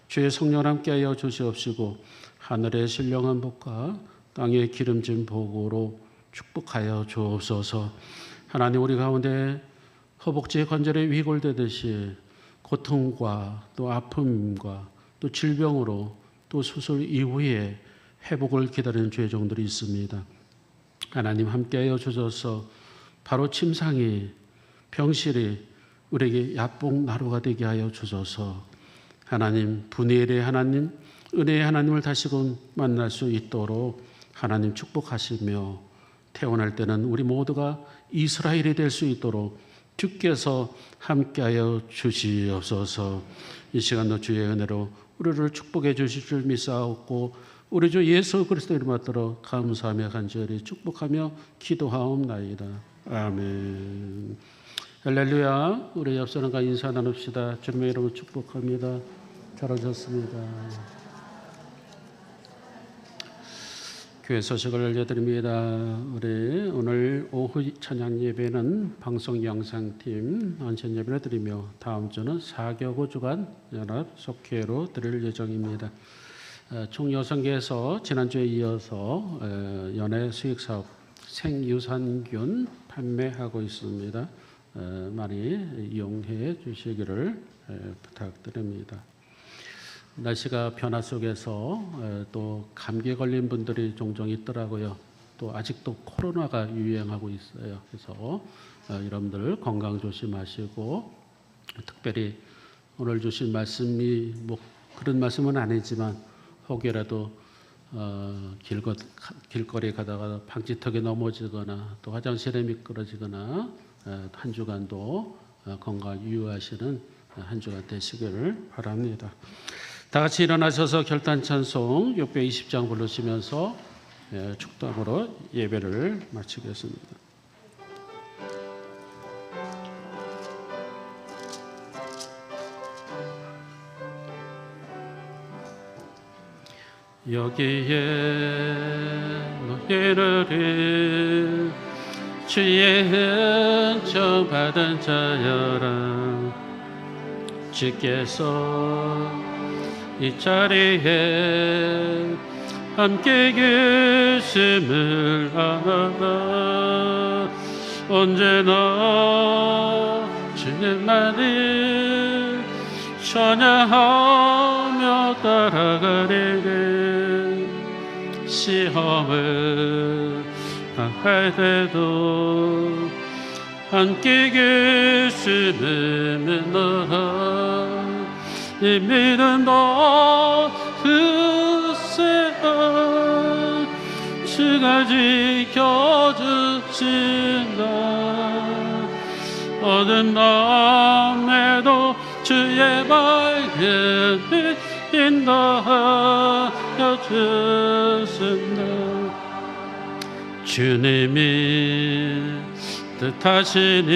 주의 성령 함께하여 주시옵시고 하늘의 신령한 복과 땅의 기름진 복으로 축복하여 주옵소서. 하나님 우리 가운데 허벅지 관절에 위골되듯이 고통과 또 아픔과 또 질병으로 또 수술 이후에 회복을 기다리는 주의 종들이 있습니다. 하나님 함께하여 주셔서 바로 침상이 병실이 우리에게 야복나루가 되게 하여 주셔서 하나님 분의의 하나님 은혜의 하나님을 다시금 만날 수 있도록 하나님 축복하시며 태어날 때는 우리 모두가 이스라엘이 될 수 있도록 주께서 함께하여 주시옵소서. 이 시간도 주의 은혜로 우리를 축복해 주실 줄 믿사옵고 우리 주 예수 그리스도 이름 받들어 감사하며 간절히 축복하며 기도하옵나이다. 아멘. 할렐루야. 우리 옆 사람과 인사 나눕시다. 주님의 이름으로 축복합니다. 잘 오셨습니다. 교회 소식을 알려드립니다. 우리 오늘 오후 찬양 예배는 방송 영상팀 언천 예배를 드리며 다음 주는 4개국 주간 연합 속회로 드릴 예정입니다. 총여성계에서 지난주에 이어서 연애 수익사업 생유산균 판매하고 있습니다. 많이 이용해 주시기를 부탁드립니다. 날씨가 변화 속에서 또 감기에 걸린 분들이 종종 있더라고요. 또 아직도 코로나가 유행하고 있어요. 그래서 여러분들 건강 조심하시고 특별히 오늘 주신 말씀이 뭐 그런 말씀은 아니지만 혹여라도 길거리 가다가 방지턱에 넘어지거나 또 화장실에 미끄러지거나 한 주간도 건강 유의하시는 한 주간 되시기를 바랍니다. 다 같이 일어나셔서 결단 찬송 620장 부르시면서 축도함으로 예배를 마치겠습니다. 여기에 너희를 주의 은총 받은 자여라. 주께서 이 자리에 함께 계심을 알아. 언제나 주님만을 찬양하며 따라가리니 시험을 당할 때도 함께 계심을 믿노라. 이 믿음도 그새가 주가 지켜주신다. 어두운 밤에도 주의 밝은 인도하여 주신다. 주님이 뜻하시니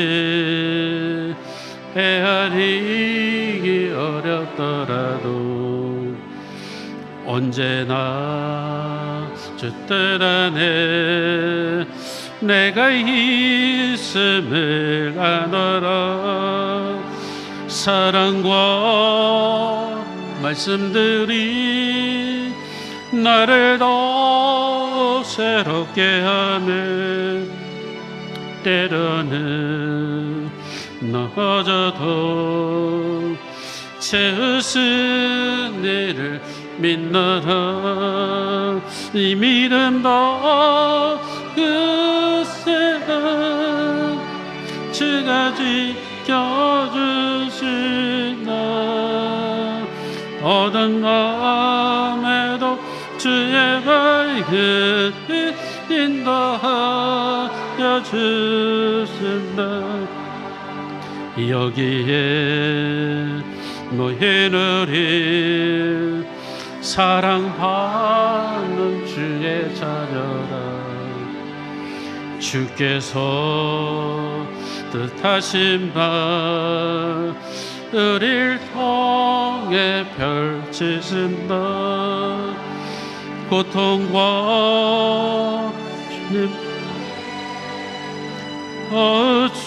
헤아리기 어렵더라도 언제나 주 뜻 안에 내가 있음을 아노라. 사랑과 말씀들이 나를 더 새롭게 하네. 때로는 넘어져도 채우신 이를 믿노라. 이 믿음도 그새가 주가 지켜주신다. 어두운 밤에도 주의 밝은 빛 인도하여 주신다. 여기에 너희들이 사랑받는 주의 자녀라. 주께서 뜻하신 바 우리를 통해 펼치신다. 고통과 주님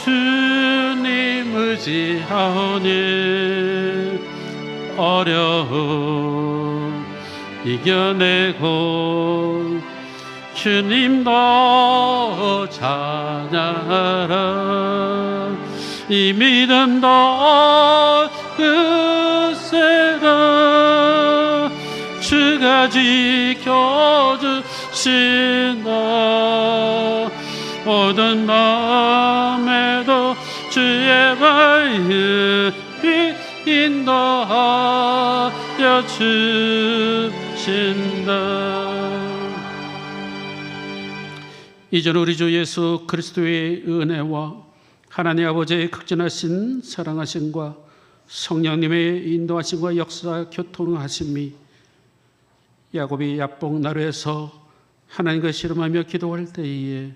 주님 의지하오니 어려움 이겨내고 주님 더 찬양하라. 이 믿음 더 크세라. 주가 지켜주시나. 모든 마음에도 주의 말씀이 인도하여 주신다. 이전 우리 주 예수 그리스도의 은혜와 하나님 아버지의 극진하신 사랑하심과 성령님의 인도하심과 역사 교통하심이 야곱이 야복 나루에서 하나님과 씨름하며 기도할 때에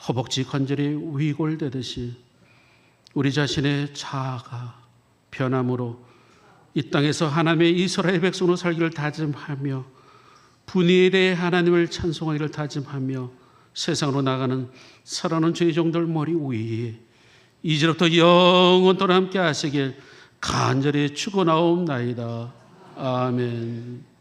허벅지 관절이 위골되듯이 우리 자신의 자아가 변함으로 이 땅에서 하나님의 이스라엘 백성으로 살기를 다짐하며 분일의 하나님을 찬송하기를 다짐하며 세상으로 나가는 살아오는 죄의 종들 머리 위에 이제부터 영원토록 함께 하시길 간절히 축원하옵나이다. 아멘.